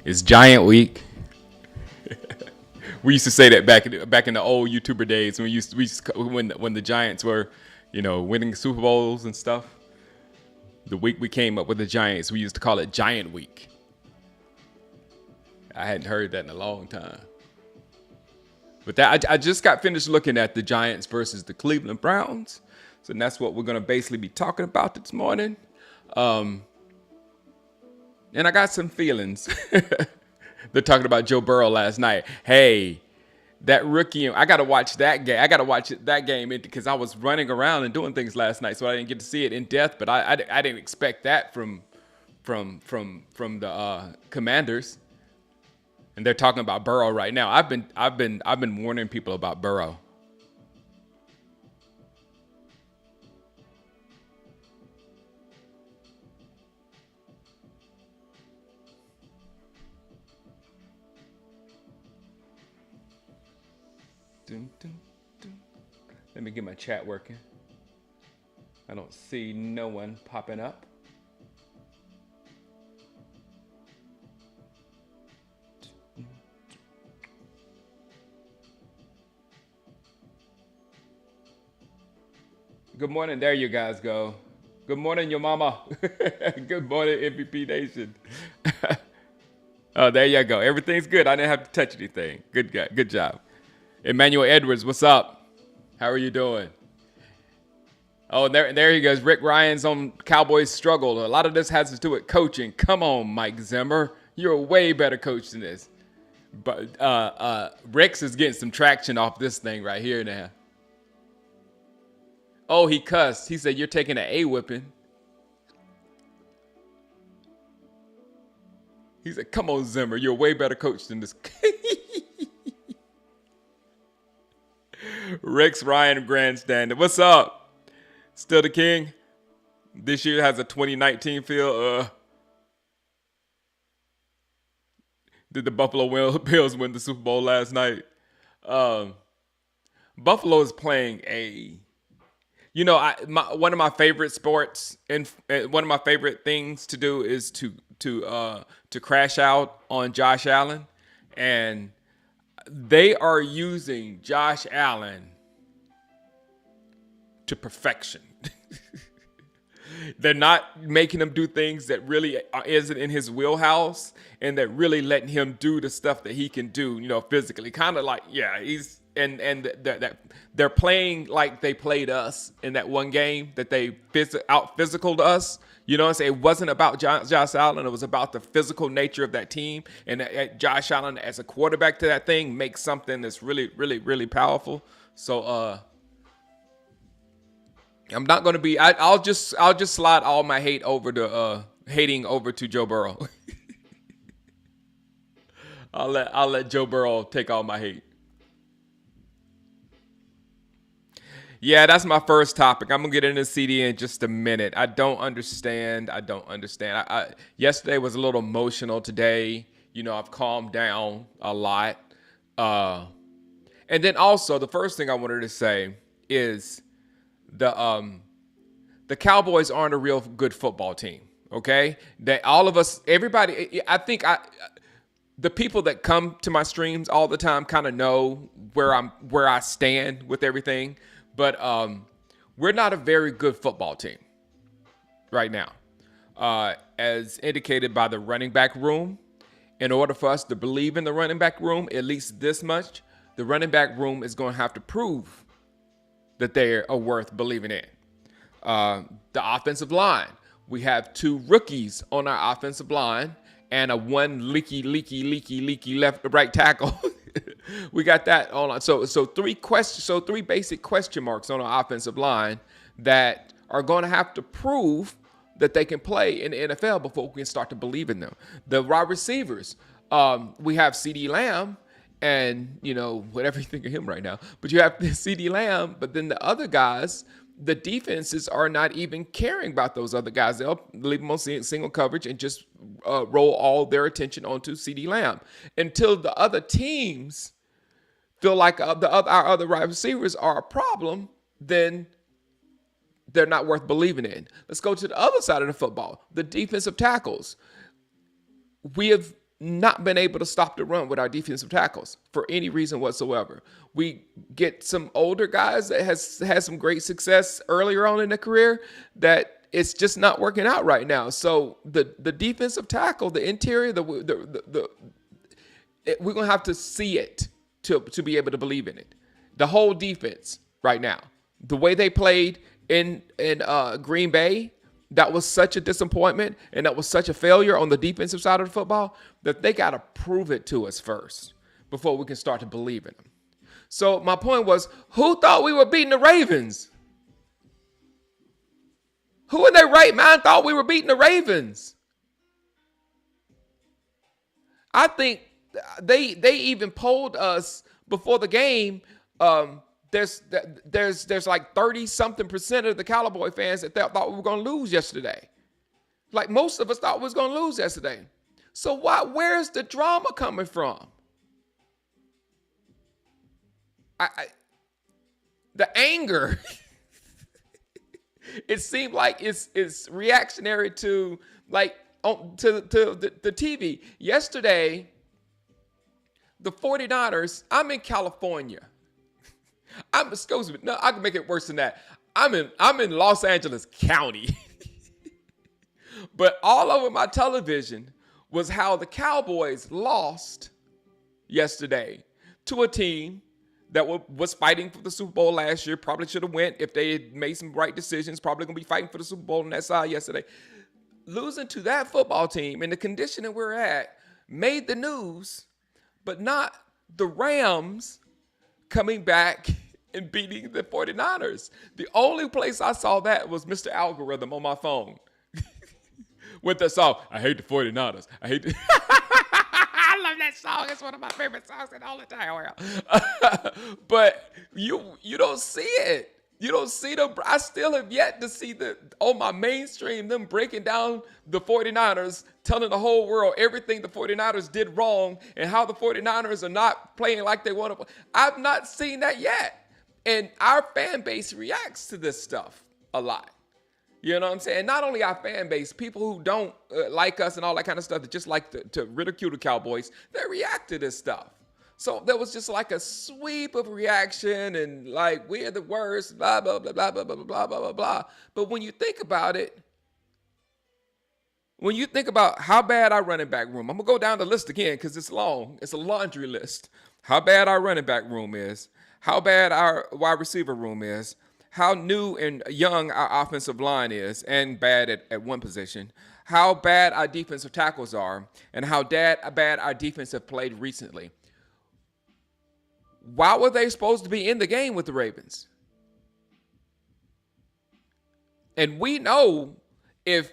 It's Giant Week. We used to say that back in the old YouTuber days when the Giants were, winning Super Bowls and stuff. The week we came up with the Giants, we used to call it Giant Week. I hadn't heard that in a long time. But I just got finished looking at the Giants versus the Cleveland Browns. So that's what we're going to basically be talking about this morning. And I got some feelings. They're talking about Joe Burrow last night. Hey, that rookie, I got to watch that game. I got to watch that game because I was running around and doing things last night, so I didn't get to see it in depth. But I didn't expect that from the Commanders. And they're talking about Burrow right now. I've been warning people about Burrow. Dun, dun, dun. Let me get my chat working. I don't see no one popping up. Good morning. There you guys go. Good morning, your mama. Good morning, MVP Nation. Oh, there you go. Everything's good. I didn't have to touch anything. Good guy. Good job. Emmanuel Edwards, what's up? How are you doing? Oh, there he goes. Rick Ryan's on Cowboys struggle. A lot of this has to do with coaching. Come on, Mike Zimmer. You're a way better coach than this. But Rex is getting some traction off this thing right here now. Oh, he cussed. He said, you're taking an A-whipping. He said, come on, Zimmer. You're a way better coach than this. Rex Ryan grandstanding. What's up? Still the king? This year has a 2019 feel. Did the Buffalo Bills win the Super Bowl last night? Buffalo is playing one of my favorite sports and one of my favorite things to do is to crash out on Josh Allen, and they are using Josh Allen to perfection. They're not making him do things that really isn't in his wheelhouse, and they're really letting him do the stuff that he can do, physically. Kind of like, he's that they're playing like they played us in that one game that they out physicaled us. You know what I'm saying? It wasn't about Josh Allen. It was about the physical nature of that team. And Josh Allen, as a quarterback to that thing, makes something that's really, really, really powerful. So I'm not going to be. I'll just slide all my hate over to hating over to Joe Burrow. I'll let Joe Burrow take all my hate. Yeah, that's my first topic. I'm going to get into CD in just a minute. I don't understand. Yesterday was a little emotional. Today, I've calmed down a lot. And then also, the first thing I wanted to say is the Cowboys aren't a real good football team, okay? That all of us, everybody, I think the people that come to my streams all the time kind of know where I stand with everything. But we're not a very good football team right now. As indicated by the running back room, in order for us to believe in the running back room, at least this much, the running back room is going to have to prove that they are worth believing in. The offensive line. We have two rookies on our offensive line and a one leaky right tackle. We got that on. So three basic question marks on our offensive line that are going to have to prove that they can play in the NFL before we can start to believe in them. The wide receivers, we have CeeDee Lamb, and whatever you think of him right now, but you have CeeDee Lamb, but then the other guys, the defenses are not even caring about those other guys. They'll leave them on single coverage and just roll all their attention onto CeeDee Lamb until the other teams feel like our other wide receivers are a problem. Then they're not worth believing in. Let's go to the other side of the football, the defensive tackles. We have not been able to stop the run with our defensive tackles for any reason whatsoever. We get some older guys that has had some great success earlier on in their career that it's just not working out right now. So the defensive tackle, the interior, we're gonna have to see it to be able to believe in it. The whole defense right now, the way they played in Green Bay, that was such a disappointment and that was such a failure on the defensive side of the football that they got to prove it to us first before we can start to believe in them. So my point was, who thought we were beating the Ravens? Who in their right mind thought we were beating the Ravens? I think they even polled us before the game. There's like 30-something% of the Cowboy fans that thought we were going to lose yesterday. Like most of us thought we was going to lose yesterday. So where's the drama coming from? The anger. It seemed like it's reactionary to the TV. Yesterday, the 49ers, I'm in California. Excuse me. No, I can make it worse than that. I'm in Los Angeles County. But all over my television was how the Cowboys lost yesterday to a team that was fighting for the Super Bowl last year. Probably should have went if they had made some right decisions. Probably going to be fighting for the Super Bowl on that side yesterday. Losing to that football team in the condition that we're at made the news, but not the Rams coming back and beating the 49ers. The only place I saw that was Mr. Algorithm on my phone. With the song, I hate the 49ers. I hate the... I love that song. It's one of my favorite songs in all the time. But you don't see it. You don't see them. I still have yet to see on my mainstream them breaking down the 49ers, telling the whole world everything the 49ers did wrong and how the 49ers are not playing like they want to. I've not seen that yet. And our fan base reacts to this stuff a lot. You know what I'm saying? Not only our fan base, people who don't like us and all that kind of stuff that just like to ridicule the Cowboys, they react to this stuff. So there was just like a sweep of reaction and like, we're the worst, blah, blah, blah, blah, blah, blah, blah, blah, blah, blah. But when you think about it, when you think about how bad our running back room, I'm going to go down the list again because it's long. It's a laundry list. How bad our running back room is, how bad our wide receiver room is, how new and young our offensive line is and bad at one position, how bad our defensive tackles are, and how bad our defense have played recently. Why were they supposed to be in the game with the Ravens? And we know if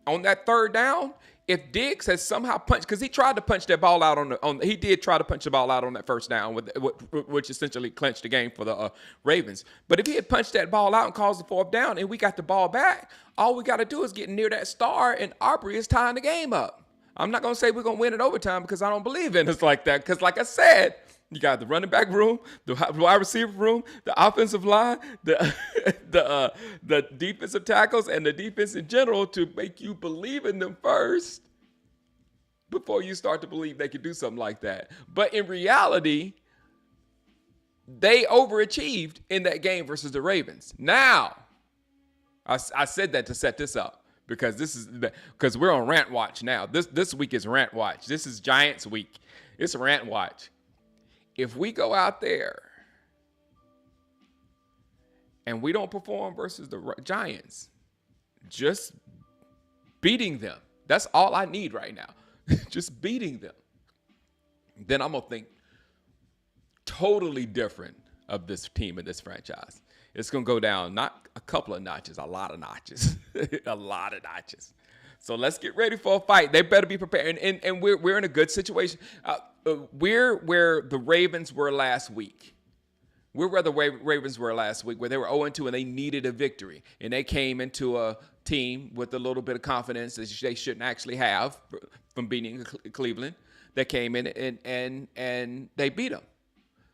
on that third down, if Diggs has somehow punched, because he tried to punch that ball out he did try to punch the ball out on that first down, which essentially clinched the game for the Ravens. But if he had punched that ball out and caused the fourth down and we got the ball back, all we got to do is get near that star and Aubrey is tying the game up. I'm not going to say we're going to win in overtime because I don't believe in it like that. Because like I said, you got the running back room, the wide receiver room, the offensive line, the defensive tackles, and the defense in general to make you believe in them first before you start to believe they could do something like that. But in reality, they overachieved in that game versus the Ravens. Now, I said that to set this up because we're on rant watch now. This week is rant watch. This is Giants week. It's rant watch. If we go out there and we don't perform versus the Giants, just beating them, that's all I need right now. Just beating them. Then I'm going to think totally different of this team and this franchise. It's going to go down not a couple of notches, a lot of notches. A lot of notches. So let's get ready for a fight. They better be prepared. And we're in a good situation. We're where the Ravens were last week. We're where the Ravens were last week, where they were 0-2 and they needed a victory. And they came into a team with a little bit of confidence that they shouldn't actually have from beating Cleveland. They came in and they beat them.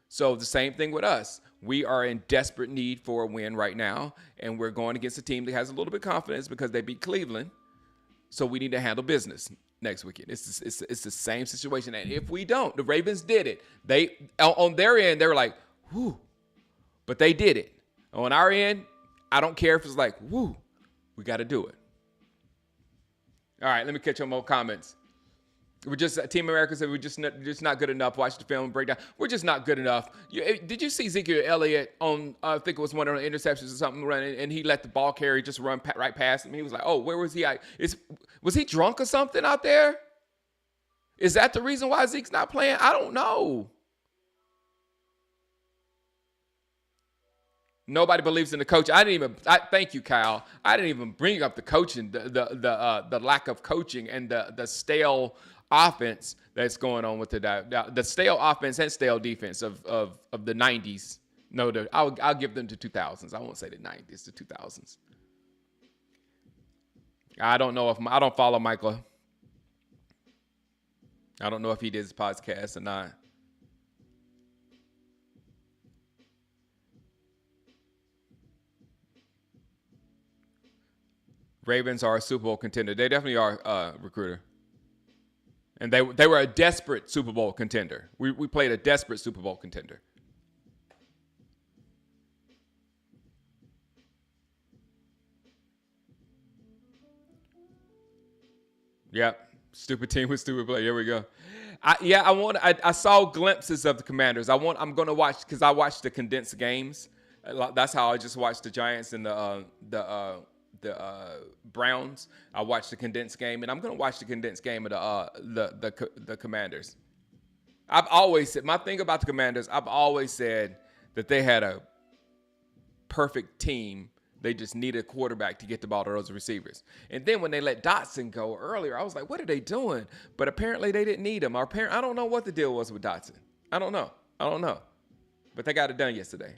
So the same thing with us. We are in desperate need for a win right now. And we're going against a team that has a little bit of confidence because they beat Cleveland. So we need to handle business. next weekend. It's the same situation. And if we don't, the Ravens did it. They on their end, they were like, whoo, but they did it. On our end, I don't care if it's like, whoo, we got to do it. All right, let me catch on more comments. We're just Team America said we're just not good enough. Watch the film breakdown. We're just not good enough. Did you see Ezekiel Elliott on? I think it was one of the interceptions or something running, and he let the ball carrier just run right past him. He was like, "Oh, where was he at? Was he drunk or something out there? Is that the reason why Zeke's not playing? I don't know." Nobody believes in the coach. Thank you, Kyle. I didn't even bring up the coaching, the lack of coaching and the stale offense that's going on with the stale offense and stale defense of the 90s. No, I'll give them to 2000s. I won't say the 90s, the 2000s. I don't know I don't follow Michael. I don't know if he did his podcast or not. Ravens are a Super Bowl contender. They definitely are, Recruiter. And they were a desperate Super Bowl contender. We played a desperate Super Bowl contender. Yep. Stupid team with stupid play. Here we go. I saw glimpses of the Commanders. I'm going to watch because I watched the condensed games. That's how I just watched the Giants and the Browns. I watched the condensed game, and I'm going to watch the condensed game of the Commanders. I've always said, my thing about the Commanders, I've always said that they had a perfect team. They just needed a quarterback to get the ball to those receivers. And then when they let Dotson go earlier, I was like, what are they doing? But apparently they didn't need him. I don't know what the deal was with Dotson. I don't know. But they got it done yesterday.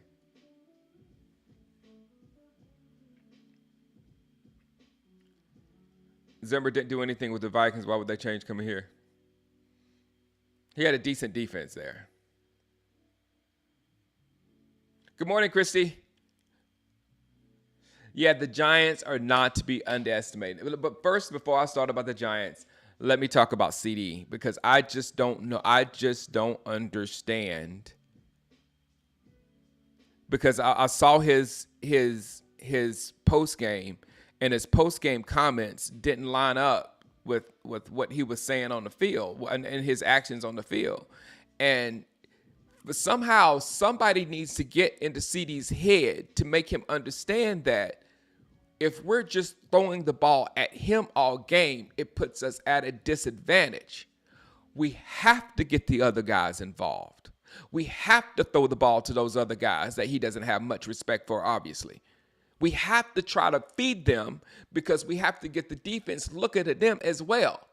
Zimmer didn't do anything with the Vikings. Why would they change coming here? He had a decent defense there. Good morning, Christy. Yeah, the Giants are not to be underestimated. But first, before I start about the Giants, let me talk about CD because I just don't know. I just don't understand. Because I saw his post game, and his post game comments didn't line up with what he was saying on the field and his actions on the field, but somehow somebody needs to get into CD's head to make him understand that if we're just throwing the ball at him all game, it puts us at a disadvantage. We have to get the other guys involved. We have to throw the ball to those other guys that he doesn't have much respect for, obviously. We have to try to feed them because we have to get the defense looking at them as well.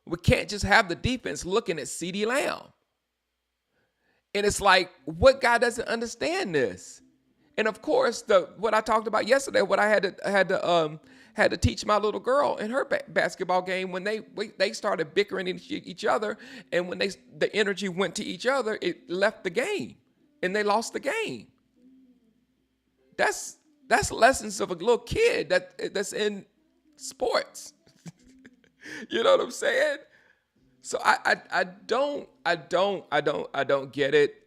We can't just have the defense looking at CeeDee Lamb. And it's like, what guy doesn't understand this? And of course, what I talked about yesterday, what I had to teach my little girl in her basketball game when they started bickering each other, and when the energy went to each other, it left the game, and they lost the game. That's lessons of a little kid that's in sports. You know what I'm saying? So I don't get it.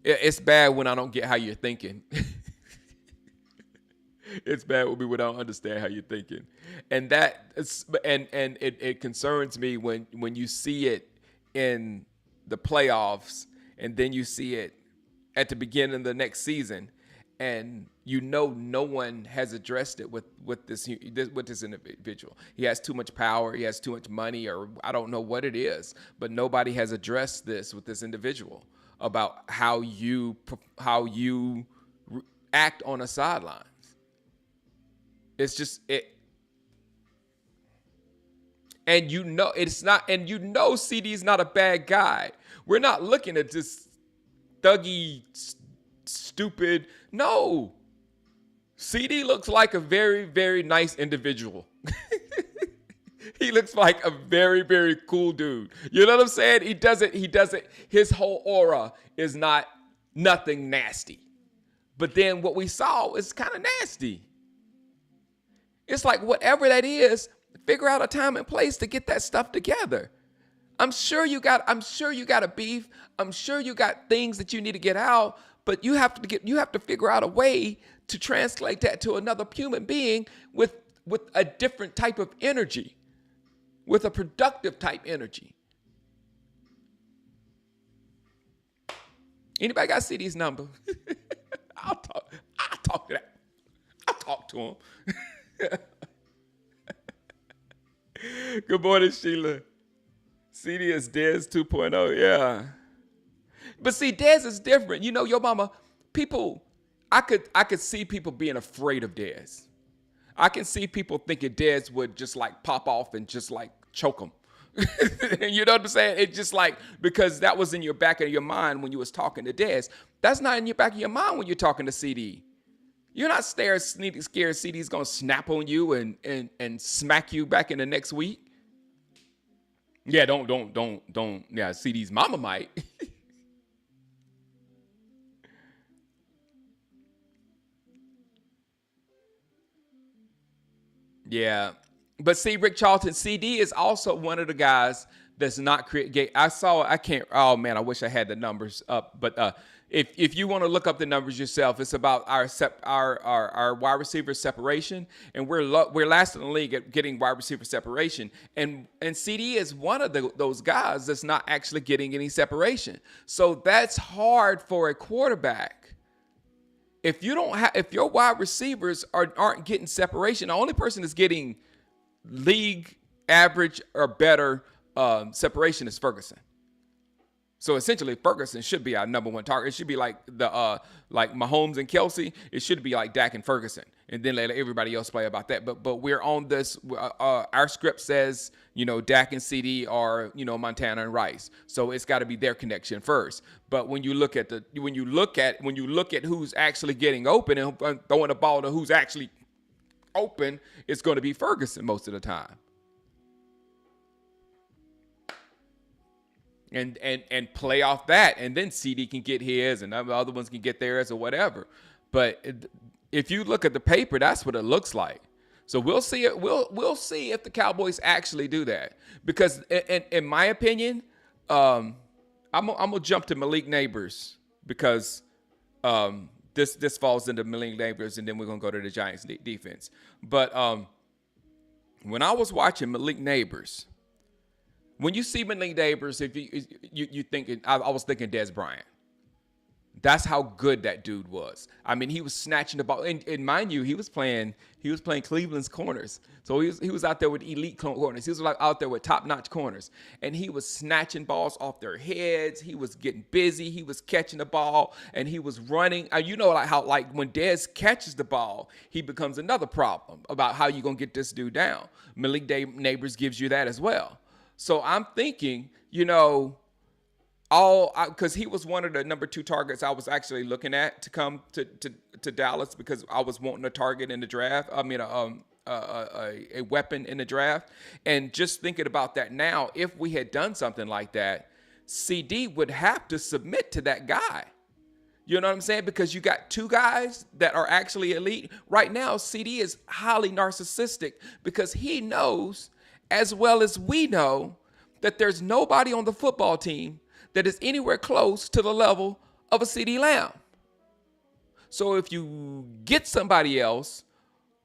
It's bad when I don't get how you're thinking. It's bad with me when I don't understand how you're thinking, and it concerns me when you see it in the playoffs, and then you see it at the beginning of the next season, and no one has addressed it with this individual. He has too much power, he has too much money, or I don't know what it is, but nobody has addressed this with this individual about how you act on the sidelines. It's just it. And CD's not a bad guy. We're not looking at this thuggy, stupid. No. CD looks like a very, very nice individual. He looks like a very, very cool dude. You know what I'm saying? He doesn't, his whole aura is nothing nasty. But then what we saw is kind of nasty. It's like whatever that is, figure out a time and place to get that stuff together. I'm sure you got a beef. I'm sure you got things that you need to get out, but you have to figure out a way to translate that to another human being with a different type of energy, with a productive type energy. Anybody got CD's number? I'll talk to that. I'll talk to him. Good morning, Sheila. CD is Dez 2.0. Yeah. But see, Dez is different. You know, your mama, people, I could see people being afraid of Dez. I can see people thinking Dez would just like pop off and just like choke them. You know what I'm saying? It's just like, because that was in your back of your mind when you was talking to Dez. That's not in your back of your mind when you're talking to CD. You're not scared CD's gonna snap on you and smack you back in the next week. Yeah, don't. Yeah, CD's mama might. Yeah. But see, Rick Charlton, CD is also one of the guys that's not create. I can't, oh man, I wish I had the numbers up. But if you want to look up the numbers yourself, it's about our wide receiver separation. And we're last in the league at getting wide receiver separation. And CD is one of those guys that's not actually getting any separation. So that's hard for a quarterback. If your wide receivers aren't getting separation, the only person that's getting league average or better separation is Ferguson. So essentially, Ferguson should be our number one target. It should be like like Mahomes and Kelsey. It should be like Dak and Ferguson, and then let everybody else play about that. But we're on this. Our script says, you know, Dak and CD are, you know, Montana and Rice. So it's got to be their connection first. But when you look at who's actually getting open and throwing the ball to who's actually open, it's going to be Ferguson most of the time. And play off that, and then CD can get his, and the other ones can get theirs or whatever. But if you look at the paper, that's what it looks like. So we'll see it. We'll see if the Cowboys actually do that. Because in my opinion, I'm gonna jump to Malik Neighbors, because this falls into Malik Neighbors, and then we're gonna go to the Giants defense. But when I was watching Malik Neighbors. When you see Malik Neighbors, if you thinking, I was thinking Dez Bryant. That's how good that dude was. I mean, he was snatching the ball, and mind you, he was playing Cleveland's corners. So he was out there with elite corners. He was like out there with top-notch corners, and he was snatching balls off their heads. He was getting busy. He was catching the ball, and he was running. You know, like how when Dez catches the ball, he becomes another problem about how you gonna get this dude down. Malik Neighbors gives you that as well. So I'm thinking, you know, because he was one of the number 2 targets I was actually looking at to come to Dallas, because I was wanting a target in the draft. I mean, a weapon in the draft. And just thinking about that now, if we had done something like that, CD would have to submit to that guy. You know what I'm saying? Because you got 2 guys that are actually elite. Right now, CD is highly narcissistic because he knows, as well as we know, that there's nobody on the football team that is anywhere close to the level of a CeeDee Lamb. So if you get somebody else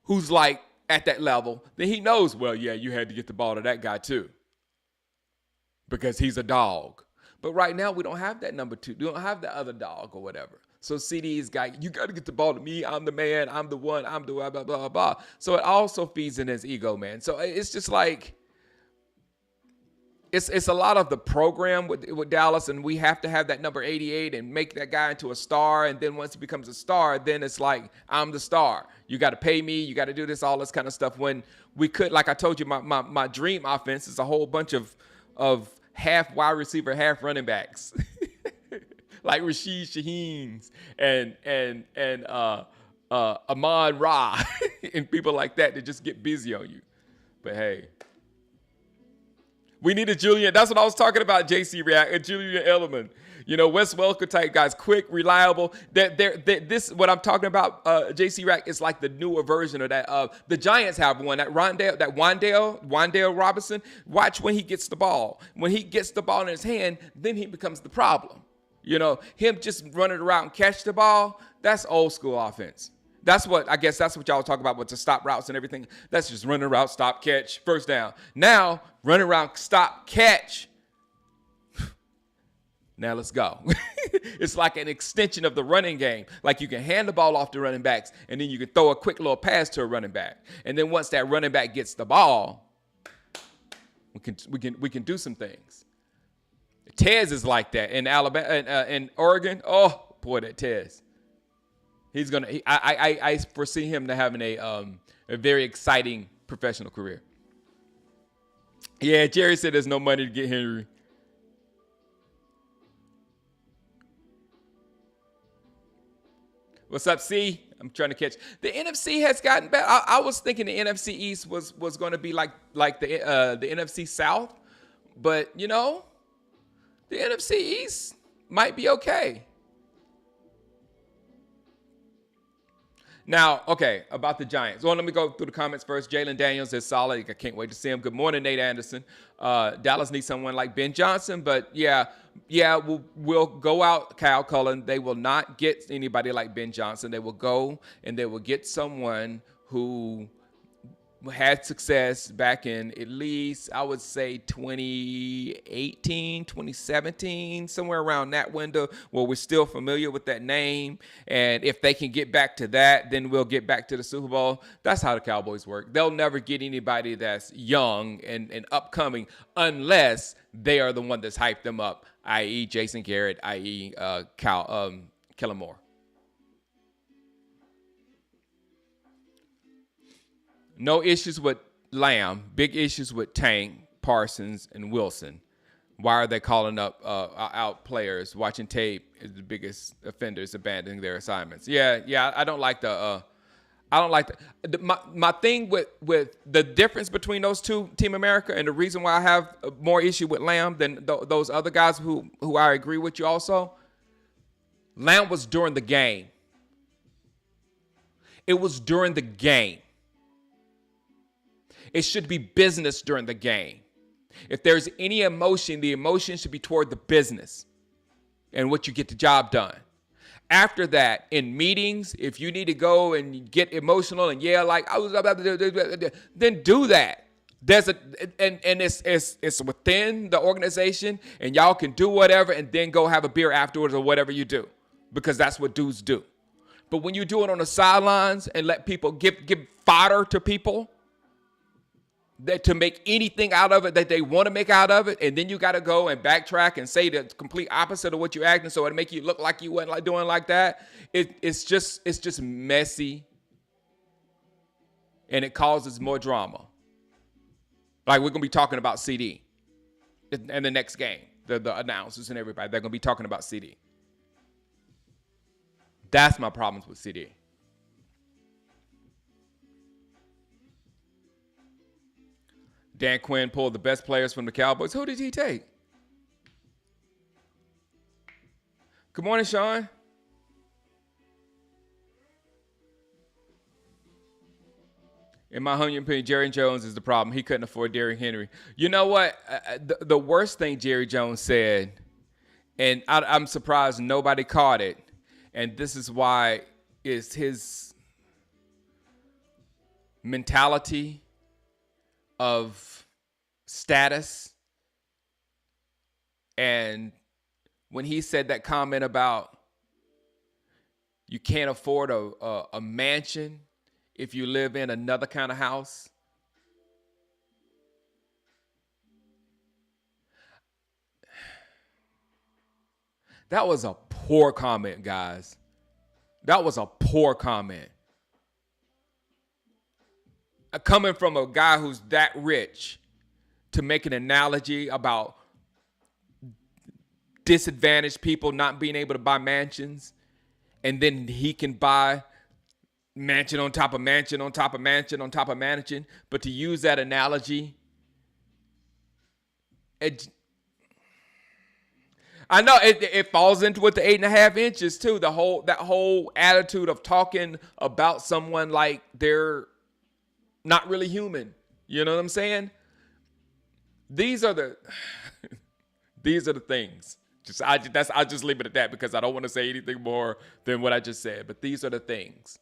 who's like at that level, then he knows, well, yeah, you had to get the ball to that guy too, because he's a dog. But right now, we don't have that number 2. We don't have the other dog or whatever. So CD's got, you got to get the ball to me. I'm the man. I'm the one. I'm the blah, blah, blah, blah. So it also feeds in his ego, man. So it's just like, it's a lot of the program with Dallas, and we have to have that number 88 and make that guy into a star. And then once he becomes a star, then it's like, I'm the star. You got to pay me. You got to do this, all this kind of stuff. When we could, like I told you, my dream offense is a whole bunch of half wide receiver, half running backs, like Rashid Shaheens and Amon Ra and people like that just get busy on you. But hey. We need a Julian. That's what I was talking about, JC React, a Julian Edelman. Wes Welker type guys, quick, reliable. This what I'm talking about. J.C. Rack is like the newer version of that. The Giants have one. Wandale Robinson. Watch when he gets the ball. When he gets the ball in his hand, then he becomes the problem. Him just running around and catch the ball. That's old school offense. That's what y'all talk about with the stop routes and everything. That's just running around, stop, catch, first down. Now, running around, stop, catch. Now let's go. It's like an extension of the running game. Like you can hand the ball off to running backs, and then you can throw a quick little pass to a running back. And then once that running back gets the ball, we can do some things. Tez is like that in Alabama and Oregon. Oh boy, that Tez. He's gonna. I foresee him to having a very exciting professional career. Yeah, Jerry said there's no money to get Henry. What's up, C? I'm trying to catch. The NFC has gotten better. I was thinking the NFC East was going to be like the NFC South, but the NFC East might be okay. Now, okay, about the Giants. Well, let me go through the comments first. Jalen Daniels is solid. I can't wait to see him. Good morning, Nate Anderson. Dallas needs someone like Ben Johnson, but yeah, we'll go out Kyle Cullen. They will not get anybody like Ben Johnson. They will go and they will get someone who had success back in at least, I would say, 2018, 2017, somewhere around that window where we're still familiar with that name. And if they can get back to that, then we'll get back to the Super Bowl. That's how the Cowboys work. They'll never get anybody that's young and upcoming unless they are the one that's hyped them up, i.e. Jason Garrett, i.e. Kellen Moore. No issues with Lamb. Big issues with Tank, Parsons, and Wilson. Why are they calling up out players? Watching tape is the biggest offenders abandoning their assignments. Yeah. I don't like the. My thing with the difference between those two, Team America, and the reason why I have more issue with Lamb than those other guys who I agree with you also. Lamb was during the game. It was during the game. It should be business during the game. If there's any emotion, the emotion should be toward the business and what you get the job done. After that, in meetings, if you need to go and get emotional and yell like I was about to do, then do that. It's within the organization, and y'all can do whatever and then go have a beer afterwards or whatever you do, because that's what dudes do. But when you do it on the sidelines and let people give fodder to people, that to make anything out of it that they want to make out of it, and then you got to go and backtrack and say the complete opposite of what you're acting, so it make you look like you wasn't like doing like that. It's just messy, and it causes more drama. Like we're gonna be talking about CD in the next game. The announcers and everybody, they're gonna be talking about CD. That's my problems with CD. Dan Quinn pulled the best players from the Cowboys. Who did he take? Good morning, Sean. In my humble opinion, Jerry Jones is the problem. He couldn't afford Derrick Henry. You know what? The worst thing Jerry Jones said, and I'm surprised nobody caught it, and this is why, is his mentality of status. And when he said that comment about you can't afford a mansion if you live in another kind of house, that was a poor comment, guys. That was a poor comment. Coming from a guy who's that rich to make an analogy about disadvantaged people not being able to buy mansions, and then he can buy mansion on top of mansion on top of mansion on top of mansion. But to use that analogy, I know it falls into with the 8.5 inches too. That whole attitude of talking about someone like they're not really human. You know what I'm saying? These are the these are the things. I'll just leave it at that because I don't want to say anything more than what I just said. But these are the things.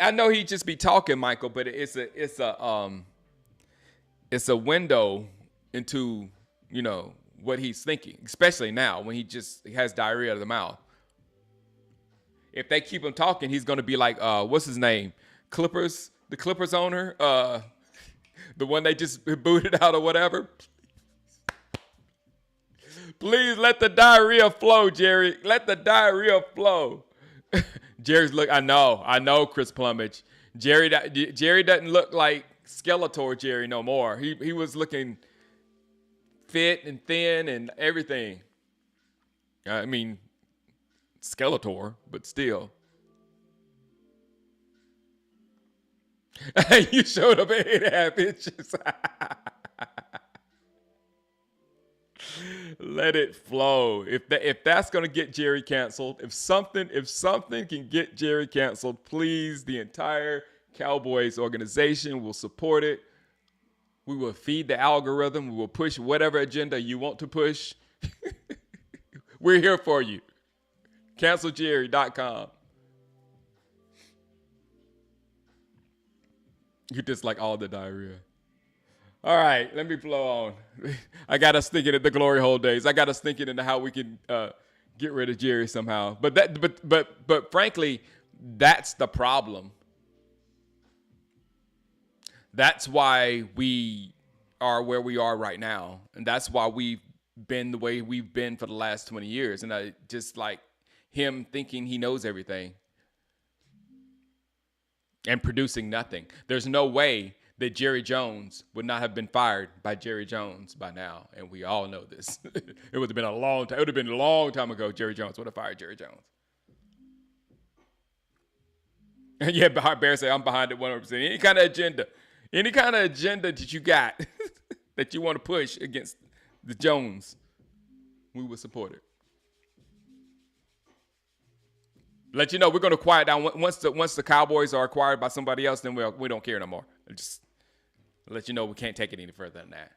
I know he'd just be talking, Michael, but it's a window into what he's thinking, especially now when he has diarrhea of the mouth. If they keep him talking, he's going to be like, what's his name? The Clippers owner, the one they just booted out or whatever. Please let the diarrhea flow, Jerry. Let the diarrhea flow. Jerry's look. I know, Chris Plumage. Jerry doesn't look like Skeletor Jerry no more. He was looking fit and thin and everything. I mean, Skeletor, but still. You showed up at 8.5 inches. Let it flow. If that's gonna get Jerry canceled, if something can get Jerry canceled, please, the entire Cowboys organization will support it. We will feed the algorithm. We will push whatever agenda you want to push. We're here for you. CancelJerry.com. You just like all the diarrhea. All right, let me flow on. I got us thinking of the glory hole days. I got us thinking into how we can get rid of Jerry somehow. But frankly, that's the problem. That's why we are where we are right now, and that's why we've been the way we've been for the last 20 years. And I just like him thinking he knows everything and producing nothing. There's no way that Jerry Jones would not have been fired by Jerry Jones by now, and we all know this. It would have been a long time. It would have been a long time ago. Jerry Jones would have fired Jerry Jones. Yeah, Bear say I'm behind it 100%. Any kind of agenda that you got that you want to push against the Jones, we will support it. Let you know we're going to quiet down once the Cowboys are acquired by somebody else. Then we don't care no more. Just let you know we can't take it any further than that.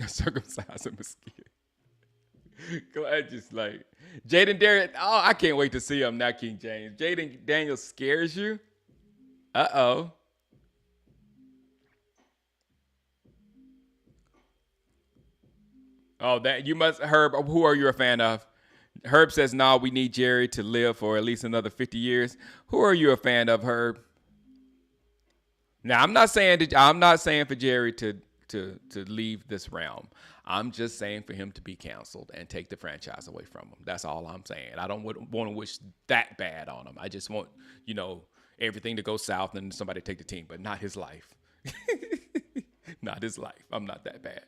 Circumcise a mosquito. Glad just like Jaden Darius. Oh, I can't wait to see him now, King James. Jaden Daniels scares you. Uh-oh. Oh, that you must, Herb. Who are you a fan of? Herb says, "No, we need Jerry to live for at least another 50 years." Who are you a fan of, Herb? Now, I'm not saying for Jerry to leave this realm. I'm just saying for him to be canceled and take the franchise away from him. That's all I'm saying. I don't want to wish that bad on him. I just want everything to go south and somebody take the team, but not his life. Not his life. I'm not that bad.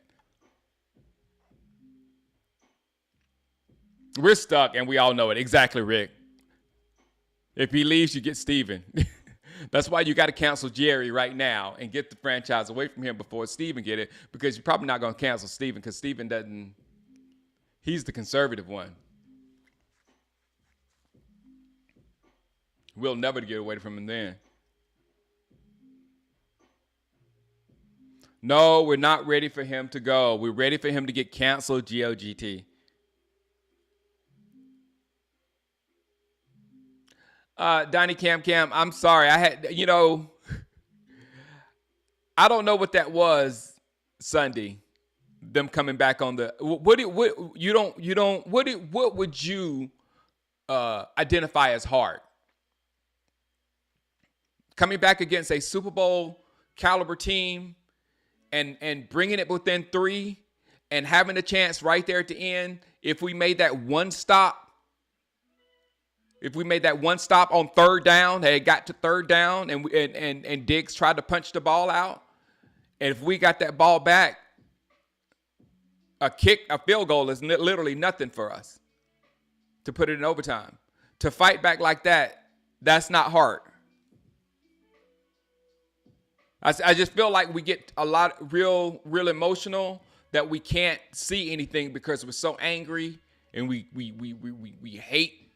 We're stuck, and we all know it. Exactly, Rick. If he leaves, you get Steven. That's why you got to cancel Jerry right now and get the franchise away from him before Steven get it, because you're probably not going to cancel Steven because Steven doesn't – he's the conservative one. We'll never get away from him then. No, we're not ready for him to go. We're ready for him to get canceled, GOGT. Donnie Cam, I'm sorry. I don't know what that was Sunday. Them coming back on the what would you identify as hard? Coming back against a Super Bowl caliber team and bringing it within 3 and having a chance right there at the end. If we made that one stop on third down, they got to third down, and Diggs tried to punch the ball out, and if we got that ball back, a field goal is literally nothing for us. to put it in overtime. To fight back like that, that's not hard. I just feel like we get a lot real emotional that we can't see anything because we're so angry and we hate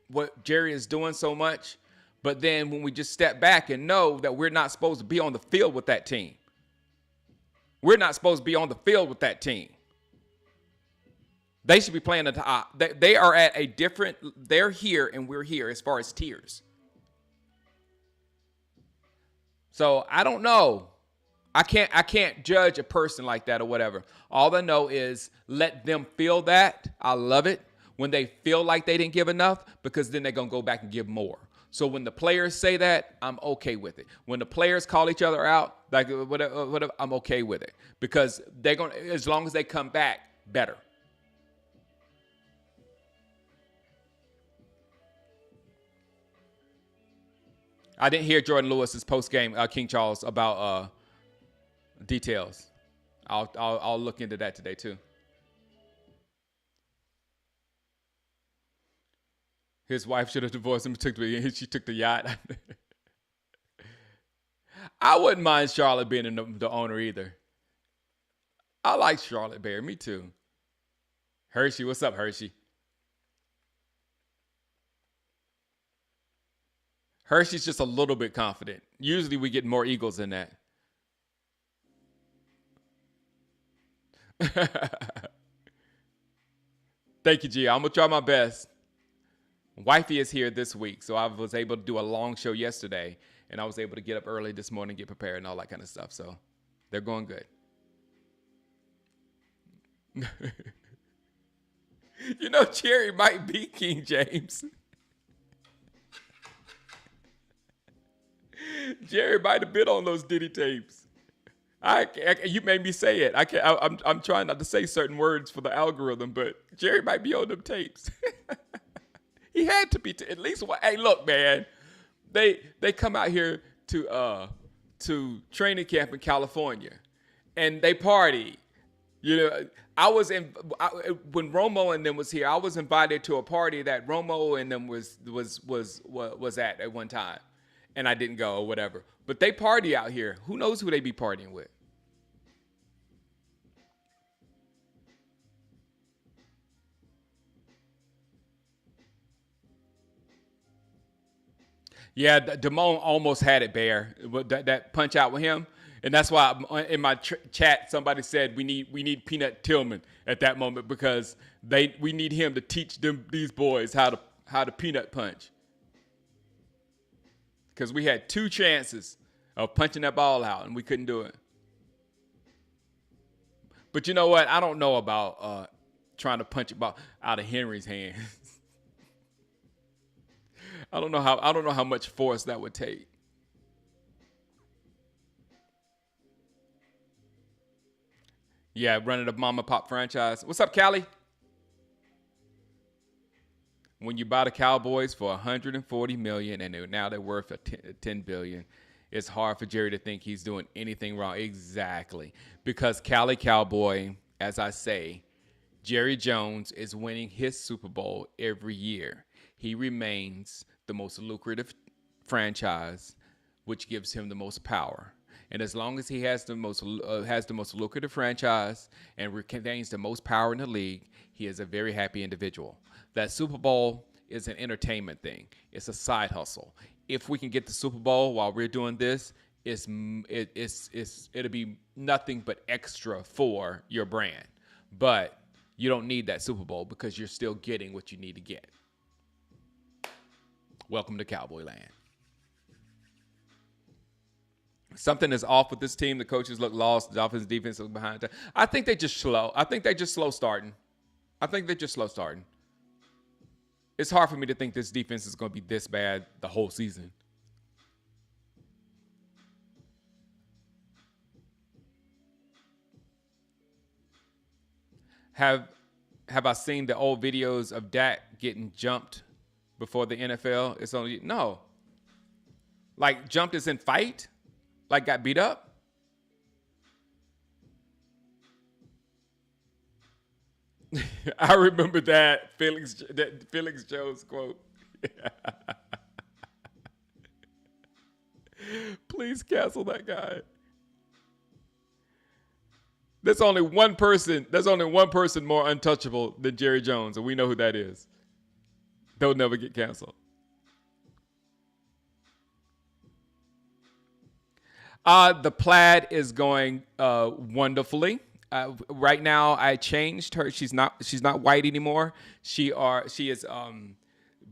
what Jerry is doing so much. But then when we just step back and know that we're not supposed to be on the field with that team. We're not supposed to be on the field with that team. They should be playing at the top. They are at a different, they're here and we're here as far as tiers. So I don't know. I can't judge a person like that or whatever. All I know is let them feel that. I love it when they feel like they didn't give enough, because then they're going to go back and give more. So when the players say that, I'm okay with it. When the players call each other out, like whatever, I'm okay with it, because they're going to, as long as they come back better. I didn't hear Jordan Lewis's post game, King Charles, about details. I'll look into that today too. His wife should have divorced him. She took the yacht. I wouldn't mind Charlotte being the owner either. I like Charlotte Bear. Me too. Hershey, what's up, Hershey? Hershey's just a little bit confident. Usually we get more Eagles than that. Thank you, G. I'm going to try my best. Wifey is here this week, so I was able to do a long show yesterday, and I was able to get up early this morning, get prepared, and all that kind of stuff. So they're going good. You know, Jerry might be King James. Jerry might have been on those Diddy tapes. You made me say it. I'm trying not to say certain words for the algorithm, but Jerry might be on them tapes. He had to be at least one. Hey, look, man, they come out here to training camp in California, and they party. You know, when Romo and them was here, I was invited to a party that Romo and them was at one time, and I didn't go or whatever. But they party out here. Who knows who they be partying with? Yeah, Damone almost had it, Bear. That punch out with him, and that's why in my chat somebody said we need Peanut Tillman at that moment, because we need him to teach these boys how to peanut punch, because we had 2 chances of punching that ball out and we couldn't do it. But you know what? I don't know about trying to punch it out of Henry's hands. I don't know how much force that would take. Yeah, running a mom and pop franchise. What's up, Callie? When you buy the Cowboys for 140 million and now they're worth 10 billion, it's hard for Jerry to think he's doing anything wrong. Exactly. Because Cali Cowboy, as I say, Jerry Jones is winning his Super Bowl every year. He remains the most lucrative franchise, which gives him the most power. And as long as he has the most lucrative franchise and retains the most power in the league, he is a very happy individual. That Super Bowl is an entertainment thing. It's a side hustle. If we can get the Super Bowl while we're doing this, it'll be nothing but extra for your brand. But you don't need that Super Bowl because you're still getting what you need to get. Welcome to Cowboy Land. Something is off with this team. The coaches look lost. The offensive defense look behind. I think they're just slow. I think they're just slow starting. It's hard for me to think this defense is going to be this bad the whole season. Have I seen the old videos of Dak getting jumped before the NFL? It's only no. Like jumped as in fight? Like got beat up? I remember that Felix Jones quote. Please cancel that guy. There's only one person. There's only one person more untouchable than Jerry Jones, and we know who that is. They'll never get canceled. The plaid is going wonderfully. Right now, I changed her. She's not white anymore. She is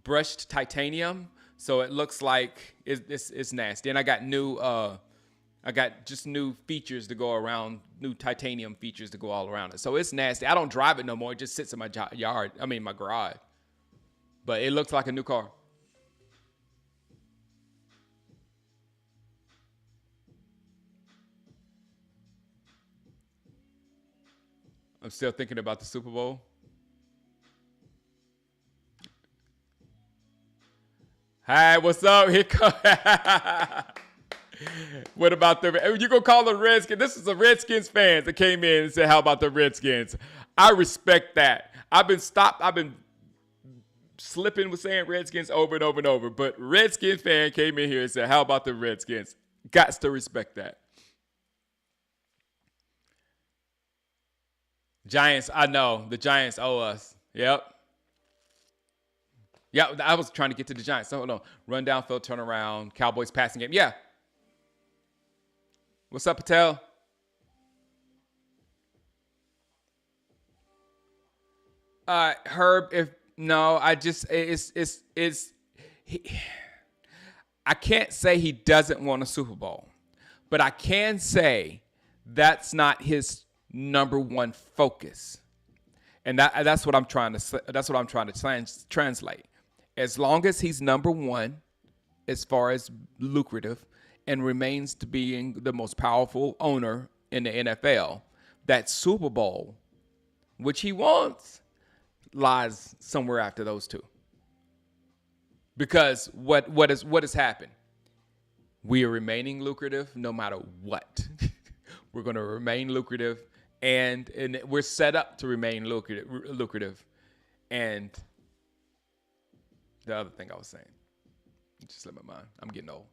brushed titanium, so it looks like it's nasty. And I got just new features to go around, new titanium features to go all around it. So it's nasty. I don't drive it no more. It just sits in my yard. I mean my garage. But it looks like a new car. I'm still thinking about the Super Bowl. Hi, what's up? Here come. What about the? You gonna call the Redskins? This is the Redskins fans that came in and said, "How about the Redskins?" I respect that. I've been slipping with saying Redskins over and over and over, but Redskins fan came in here and said, "How about the Redskins?" Gots to respect that. Giants, I know the Giants owe us. Yep. Yeah, I was trying to get to the Giants. So hold on. Run downfield, turn around, Cowboys passing game. Yeah. What's up, Patel? Herb, if no, I just it's he, I can't say he doesn't want a Super Bowl, but I can say that's not his number one focus, and that's what I'm trying to translate. As long as he's number one, as far as lucrative, and remains to being the most powerful owner in the NFL, that Super Bowl, which he wants, lies somewhere after those two. Because what has happened? We are remaining lucrative no matter what. We're going to remain lucrative, and we're set up to remain lucrative. And the other thing I was saying, it just slipped my mind. I'm getting old.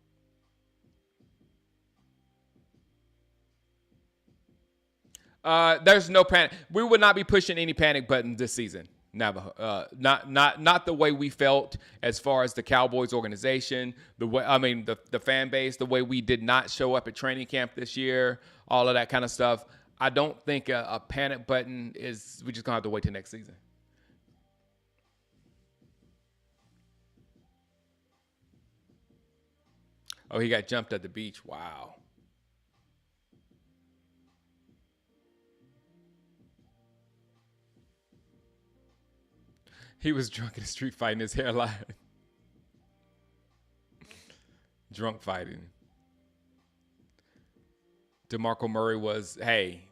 There's no panic. We would not be pushing any panic buttons this season. Never. Not the way we felt as far as the Cowboys organization, the way the fan base, the way we did not show up at training camp this year, all of that kind of stuff. I don't think a panic button is. We just gonna have to wait till next season. Oh, he got jumped at the beach. Wow. He was drunk in the street fighting his hairline. Drunk fighting. DeMarco Murray was, hey,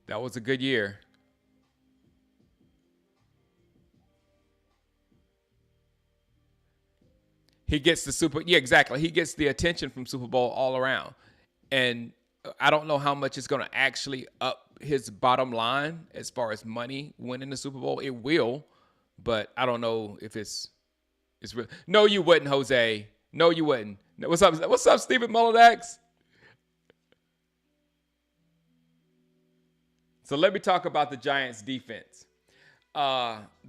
that was a good year. He gets the yeah, exactly. He gets the attention from Super Bowl all around. And I don't know how much it's going to actually up his bottom line as far as money winning the Super Bowl. It will, but I don't know if it's real. No, you wouldn't, Jose. No, you wouldn't. What's up? What's up, Stephen Mullinax? So let me talk about the Giants defense.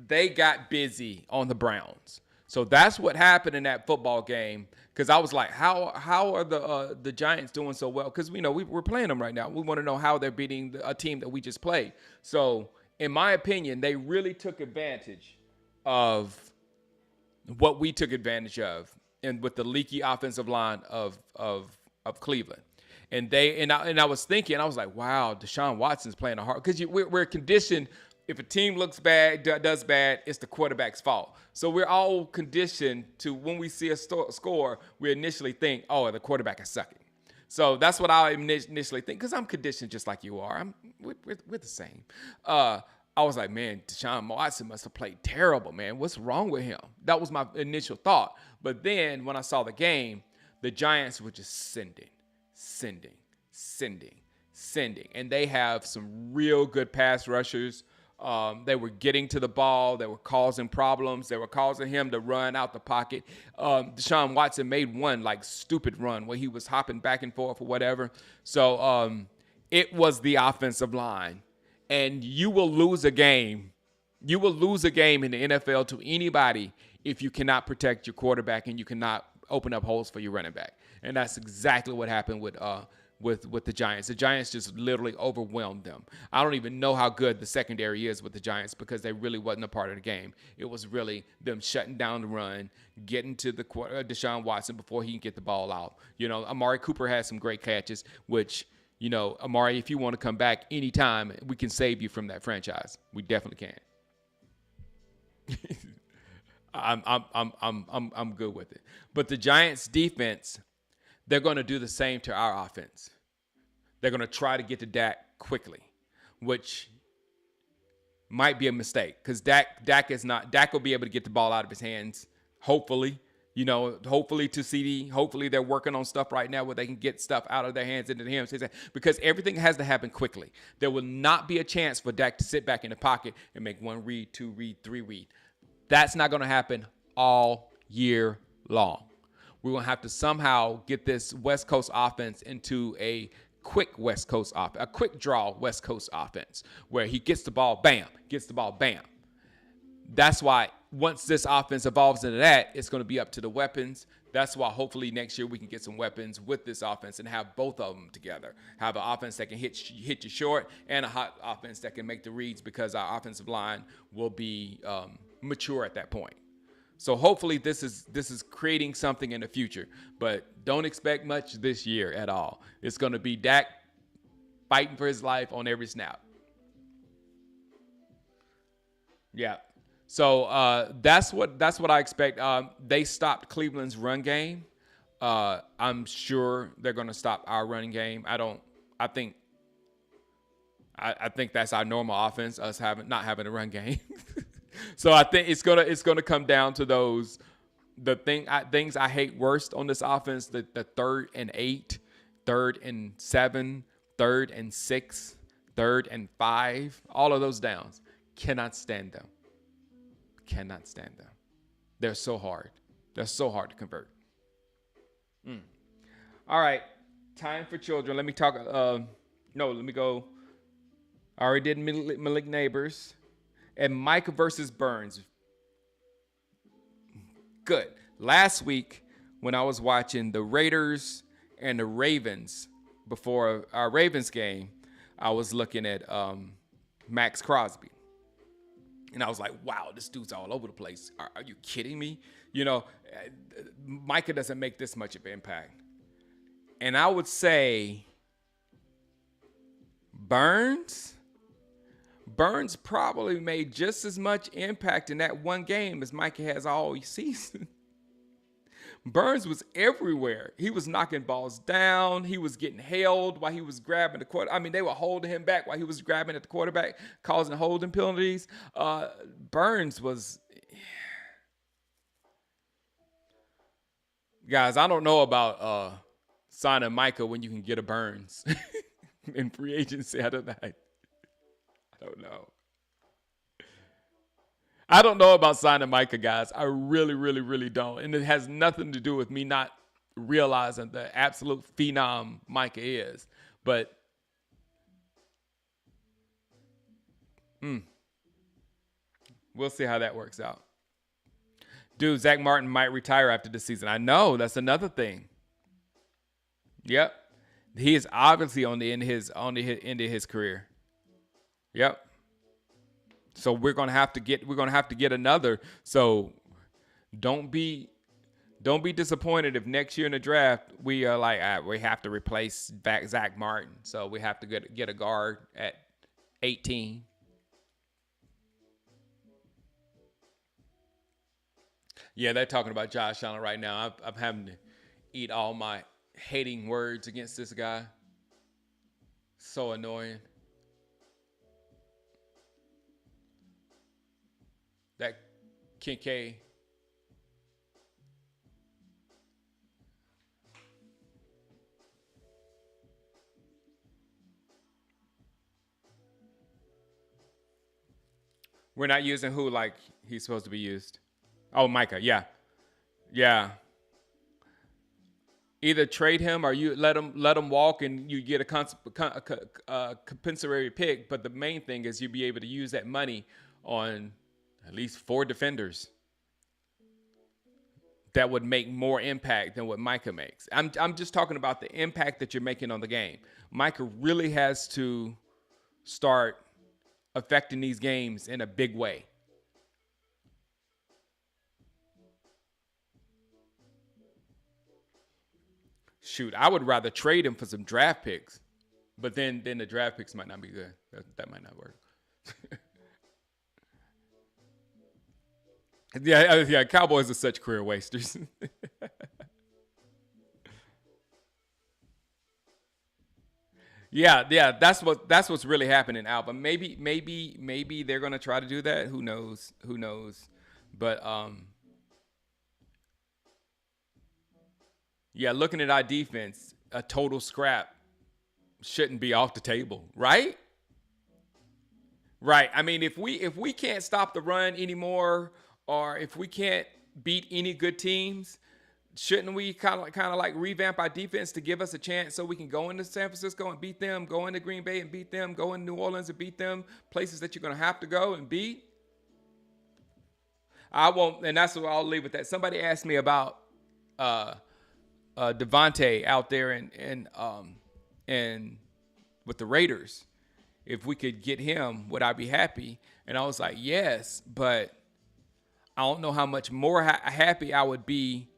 They got busy on the Browns. So that's what happened in that football game. Because I was like, how are the Giants doing so well? Because we're playing them right now. We want to know how they're beating a team that we just played. So in my opinion, they really took advantage of what we took advantage of, and with the leaky offensive line of Cleveland. And I was thinking, I was like, wow, Deshaun Watson's playing a hard, because we're conditioned. If a team looks bad, does bad, it's the quarterback's fault. So we're all conditioned to, when we see a score, we initially think, oh, the quarterback is sucking. So that's what I initially think, because I'm conditioned just like you are. We're the same. I was like, man, Deshaun Watson must have played terrible, man. What's wrong with him? That was my initial thought. But then when I saw the game, the Giants were just sending. And they have some real good pass rushers. They were getting to the ball. They were causing problems. They were causing him to run out the pocket. Deshaun Watson made one like stupid run where he was hopping back and forth or whatever. So it was the offensive line. And you will lose a game. You will lose a game in the NFL to anybody if you cannot protect your quarterback and you cannot open up holes for your running back. And that's exactly what happened with the Giants. The Giants just literally overwhelmed them. I don't even know how good the secondary is with the Giants because they really wasn't a part of the game. It was really them shutting down the run, getting to the Deshaun Watson before he can get the ball out. You know, Amari Cooper had some great catches, which, you know, Amari, if you want to come back anytime, we can save you from that franchise. We definitely can. I'm good with it. But the Giants defense, they're going to do the same to our offense. They're going to try to get to Dak quickly, which might be a mistake because Dak will be able to get the ball out of his hands. Hopefully, you know, hopefully to CD. Hopefully they're working on stuff right now where they can get stuff out of their hands into him. Because everything has to happen quickly. There will not be a chance for Dak to sit back in the pocket and make one read, two read, three read. That's not going to happen all year long. We're going to have to somehow get this West Coast offense into a quick West Coast offense, a quick draw West Coast offense where he gets the ball, bam, gets the ball, bam. That's why once this offense evolves into that, it's going to be up to the weapons. That's why hopefully next year we can get some weapons with this offense and have both of them together. Have an offense that can hit you short and a hot offense that can make the reads because our offensive line will be mature at that point. So hopefully this is creating something in the future, but don't expect much this year at all. It's going to be Dak fighting for his life on every snap. Yeah. So that's what I expect. They stopped Cleveland's run game. I'm sure they're going to stop our running game. I think that's our normal offense, us not having a run game. So I think it's gonna come down to things I hate worst on this offense: the 3rd and 8, 3rd and 7, 3rd and 6, 3rd and 5. All of those downs, cannot stand them. Cannot stand them. They're so hard. They're so hard to convert. All right, time for children. Let me talk. Let me go. I already did Malik Neighbors. And Micah versus Burns. Good. Last week, when I was watching the Raiders and the Ravens before our Ravens game, I was looking at Max Crosby. And I was like, wow, this dude's all over the place. Are you kidding me? You know, Micah doesn't make this much of an impact. And I would say Burns probably made just as much impact in that one game as Micah has all season. Burns was everywhere. He was knocking balls down. He was getting held while he was grabbing the quarterback. I mean, they were holding him back while he was grabbing at the quarterback, causing holding penalties. Burns was... Guys, I don't know about signing Micah when you can get a Burns in free agency. I don't know. I don't know about signing Micah, guys. I really, really, really don't. And it has nothing to do with me not realizing the absolute phenom Micah is. But we'll see how that works out. Dude, Zach Martin might retire after this season. I know. That's another thing. Yep. He is obviously on the end of his career. Yep. So we're gonna have to get another. So don't be disappointed if next year in the draft we are like we have to replace Zach Martin. So we have to get a guard at 18. Yeah, they're talking about Josh Allen right now. I'm having to eat all my hating words against this guy. So annoying. That Kincaid. We're not using who like he's supposed to be used. Oh, Micah. Yeah. Yeah. Either trade him or you let him walk and you get a compensatory pick. But the main thing is you'll be able to use that money on at least 4 defenders that would make more impact than what Micah makes. I'm just talking about the impact that you're making on the game. Micah really has to start affecting these games in a big way. Shoot, I would rather trade him for some draft picks, but then the draft picks might not be good. That might not work. Yeah. Cowboys are such career wasters. Yeah. That's what's really happening, Alba. Maybe they're gonna try to do that. Who knows? Who knows? But yeah, looking at our defense, a total scrap shouldn't be off the table, right? Right. I mean, if we can't stop the run anymore, or if we can't beat any good teams, shouldn't we kind of like revamp our defense to give us a chance so we can go into San Francisco and beat them, go into Green Bay and beat them, go into New Orleans and beat them, places that you're going to have to go and beat? I won't, and that's what I'll leave with that. Somebody asked me about uh, Devontae out there and with the Raiders. If we could get him, would I be happy? And I was like, yes, but I don't know how much more happy I would be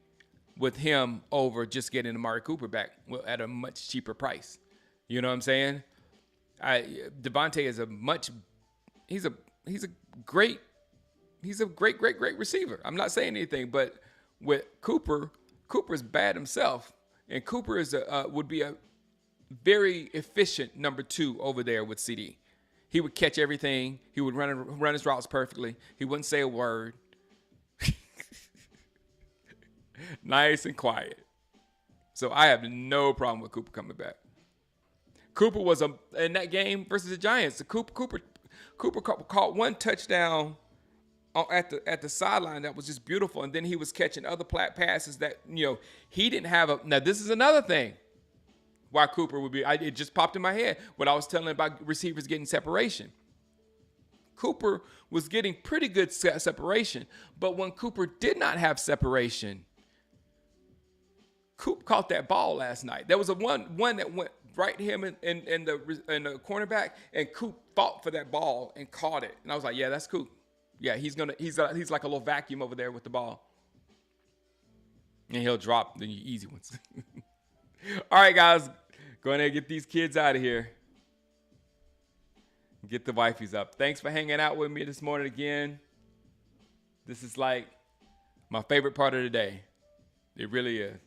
with him over just getting Amari Cooper back at a much cheaper price. You know what I'm saying? Devontae is he's a he's a great great receiver. I'm not saying anything, but with Cooper's bad himself, and Cooper would be a very efficient number 2 over there with CD. He would catch everything. He would run his routes perfectly. He wouldn't say a word. Nice and quiet. So I have no problem with Cooper coming back. Cooper was in that game versus the Giants. Cooper caught one touchdown at the sideline that was just beautiful, and then he was catching other passes that he didn't have. Now this is another thing. Why Cooper would be? It just popped in my head when I was telling about receivers getting separation. Cooper was getting pretty good separation, but when Cooper did not have separation, Coop caught that ball last night. There was one that went right to him in the cornerback, and Coop fought for that ball and caught it. And I was like, yeah, that's Coop. Yeah, he's like a little vacuum over there with the ball, and he'll drop the easy ones. All right, guys, go ahead and get these kids out of here. Get the wifeys up. Thanks for hanging out with me this morning again. This is like my favorite part of the day. It really is.